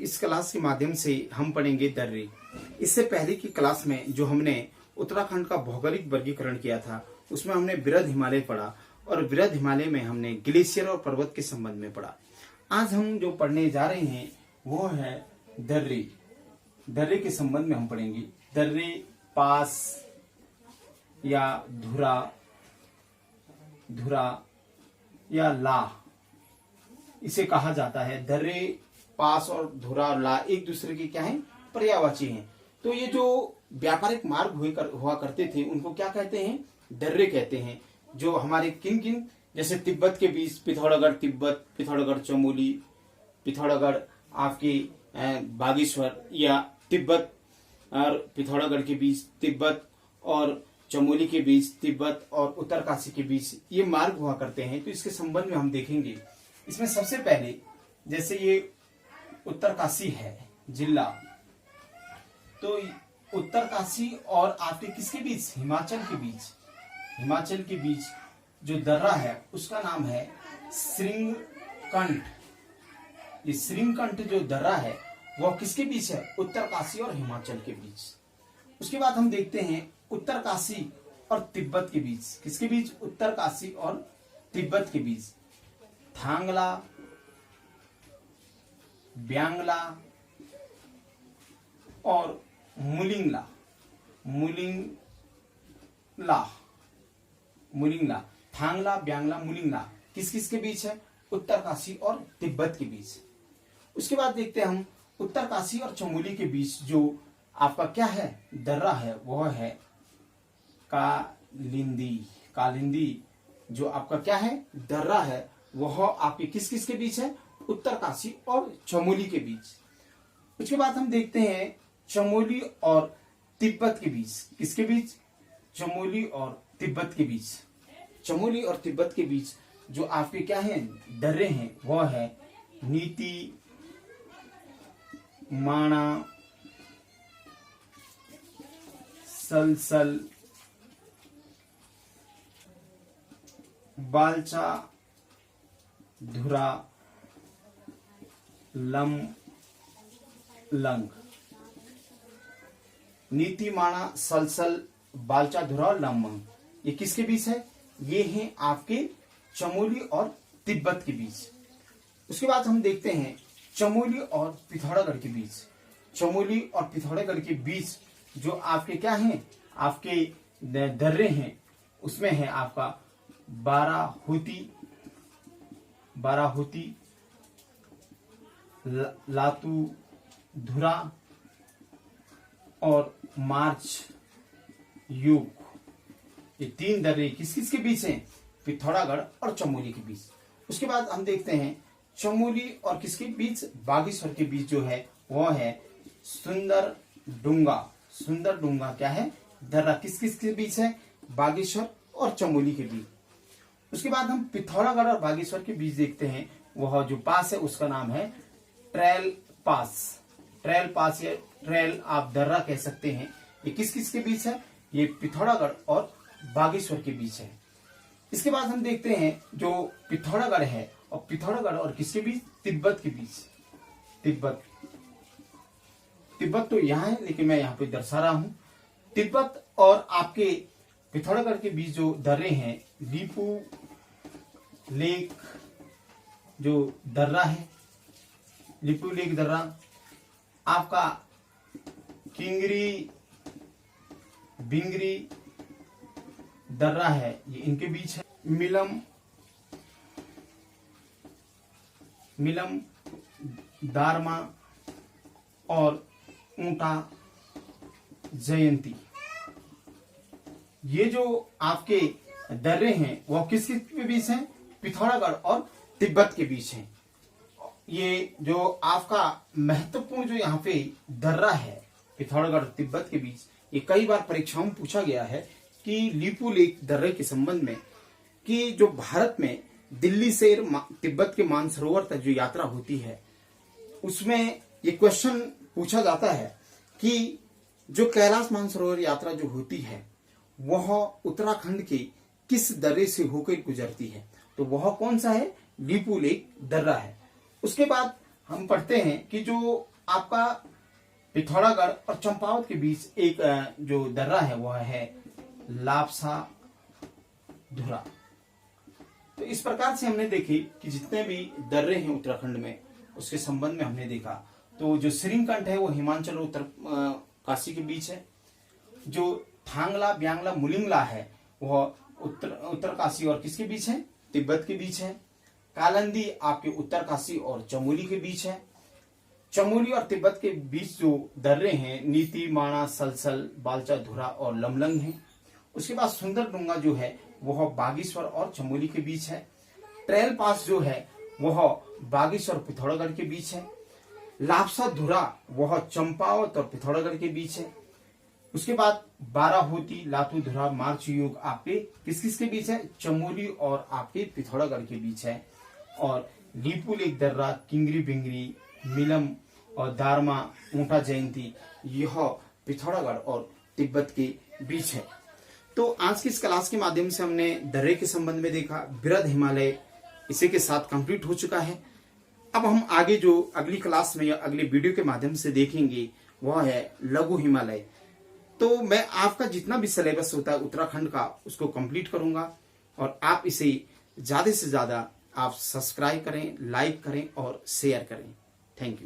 इस क्लास के माध्यम से हम पढ़ेंगे दर्रे। इससे पहले की क्लास में जो हमने उत्तराखंड का भौगोलिक वर्गीकरण किया था उसमें हमने वृहद हिमालय पढ़ा और वृहद हिमालय में हमने ग्लेशियर और पर्वत के संबंध में पढ़ा। आज हम जो पढ़ने जा रहे हैं वो है दर्रे। दर्रे के संबंध में हम पढ़ेंगे। दर्रे, पास या धुरा, धुरा या ला इसे कहा जाता है। दर्रे, पास और धुरा और ला एक दूसरे के क्या है, पर्यायवाची हैं। तो ये जो व्यापारिक मार्ग हुआ करते थे उनको क्या कहते हैं, दर्रे कहते हैं। जो हमारे किन किन, जैसे तिब्बत के बीच पिथौरागढ़ तिब्बत, पिथौरागढ़ चमोली, पिथौरागढ़ आपके बागेश्वर, या तिब्बत और पिथौरागढ़ के बीच तिब्बत और चमोली के बीच तिब्बत और उत्तरकाशी के बीच ये मार्ग हुआ करते हैं। तो इसके संबंध में हम देखेंगे। इसमें सबसे पहले जैसे ये उत्तरकाशी है जिला, तो उत्तरकाशी और आपके किसके बीच, हिमाचल के बीच, हिमाचल के बीच जो दर्रा है उसका नाम है श्रृंगकंठ। ये श्रृंगकंठ जो दर्रा है वह किसके बीच है, उत्तरकाशी और हिमाचल के बीच। उसके बाद हम देखते हैं उत्तरकाशी और तिब्बत के बीच, किसके बीच, उत्तरकाशी और तिब्बत के बीच थांगला, ब्यांगला और मुलिंगला, मुलिंगला, थांगला, ब्यांगला, मुलिंगला किस किस के बीच है, उत्तरकाशी और तिब्बत के बीच। उसके बाद देखते हैं हम उत्तरकाशी और चमोली के बीच जो आपका क्या है, दर्रा है, वह है कालिंदी। कालिंदी जो आपका क्या है, दर्रा है, वह आपके किस किस के बीच है, उत्तरकाशी और चमोली के बीच। उसके बाद हम देखते हैं चमोली और तिब्बत के बीच, किसके बीच, चमोली और तिब्बत के बीच। चमोली और तिब्बत के बीच जो आपके क्या है, दर्रे हैं, वह है नीति, माणा, सलसल, बालचा, धुरा, लंग। नीति, माणा, सलसल, बालचा, धुरा और लमंग ये किसके बीच है, ये हैं आपके चमोली और तिब्बत के बीच। उसके बाद हम देखते हैं चमोली और पिथौरागढ़ के बीच। चमोली और पिथौरागढ़ के बीच जो आपके क्या हैं, आपके दर्रे हैं, उसमें है आपका बाराहोती, लातू, धुरा और मार्च युग। ये तीन दर्रे किस किस के बीच हैं, पिथौरागढ़ और चमोली के बीच। उसके बाद हम देखते हैं चमोली और किसके बीच, बागेश्वर के बीच जो है वह है सुंदरडुंगा। सुंदरडुंगा क्या है, दर्रा किस किस के बीच है, बागेश्वर और चमोली के बीच। उसके बाद हम पिथौरागढ़ और बागेश्वर के बीच देखते हैं, वह जो पास है उसका नाम है ट्रेल पास। ट्रेल पास या ट्रेल आप दर्रा कह सकते हैं। ये किस किस के बीच है, ये पिथौरागढ़ और बागेश्वर के बीच है। इसके बाद हम देखते हैं जो पिथौरागढ़ है और पिथौरागढ़ और किसके बीच, तिब्बत के बीच। तिब्बत तो यहाँ है लेकिन मैं यहाँ पे दर्शा रहा हूं। तिब्बत और आपके पिथौरागढ़ के बीच जो दर्रे हैं, लीपू लेक जो दर्रा है, लीपू लेक दर्रा, आपका किंगरी बिंगरी दर्रा है, ये इनके बीच है। मिलम, दारमा और ऊंटा जयंती, ये जो आपके दर्रे हैं वह किस किस के बीच हैं, पिथौरागढ़ और तिब्बत के बीच हैं। ये जो आपका महत्वपूर्ण जो यहाँ पे दर्रा है पिथौरागढ़ और तिब्बत के बीच, ये कई बार परीक्षाओं में पूछा गया है कि लीपू लेक दर्रे के संबंध में, कि जो भारत में दिल्ली से तिब्बत के मानसरोवर तक जो यात्रा होती है उसमें ये क्वेश्चन पूछा जाता है कि जो कैलाश मानसरोवर यात्रा जो होती है वह उत्तराखंड के किस दर्रे से होकर गुजरती है, तो वह कौन सा है, लीपू लेक दर्रा है। उसके बाद हम पढ़ते हैं कि जो आपका पिथौरागढ़ और चंपावत के बीच एक जो दर्रा है वह है लापसा धुरा। तो इस प्रकार से हमने देखी कि जितने भी दर्रे हैं उत्तराखंड में उसके संबंध में हमने देखा। तो जो श्रीकंठ है वो हिमाचल और उत्तर काशी के बीच है। जो थांगला ब्यांगला मुलिंगला है वह उत्तर काशी और किसके बीच है, तिब्बत के बीच है। कालंदी आपके उत्तर काशी और चमोली के बीच है। चमोली और तिब्बत के बीच जो दर्रे हैं नीति, माणा, सलसल, बालचा, धुरा और लमलंग हैं। उसके बाद सुंदरडुंगा जो है वह बागेश्वर और चमोली के बीच है। ट्रेल पास जो है वह बागेश्वर और पिथौरागढ़ के बीच है। लापसा धुरा वह चंपावत और पिथौरागढ़ के बीच है। उसके बाद बाराहोती, लातू धुरा, मार्च युग आपके किस किस के बीच है, चमोली और आपके पिथौरागढ़ के बीच है। और लीपुल एक दर्रा, किंगरी बिंगरी, मिलम और दारमा, ऊंटा जयंती यह पिथौरागढ़ और तिब्बत के बीच है। तो आज की इस क्लास के माध्यम से हमने दर्रे के संबंध में देखा। बृहद हिमालय इसी के साथ कंप्लीट हो चुका है। अब हम आगे जो अगली क्लास में या अगले वीडियो के माध्यम से देखेंगे वह है लघु हिमालय। तो मैं आपका जितना भी सिलेबस होता है उत्तराखंड का उसको कंप्लीट करूंगा और आप इसे ज्यादा से ज्यादा आप सब्सक्राइब करें, लाइक करें और शेयर करें। Thank you.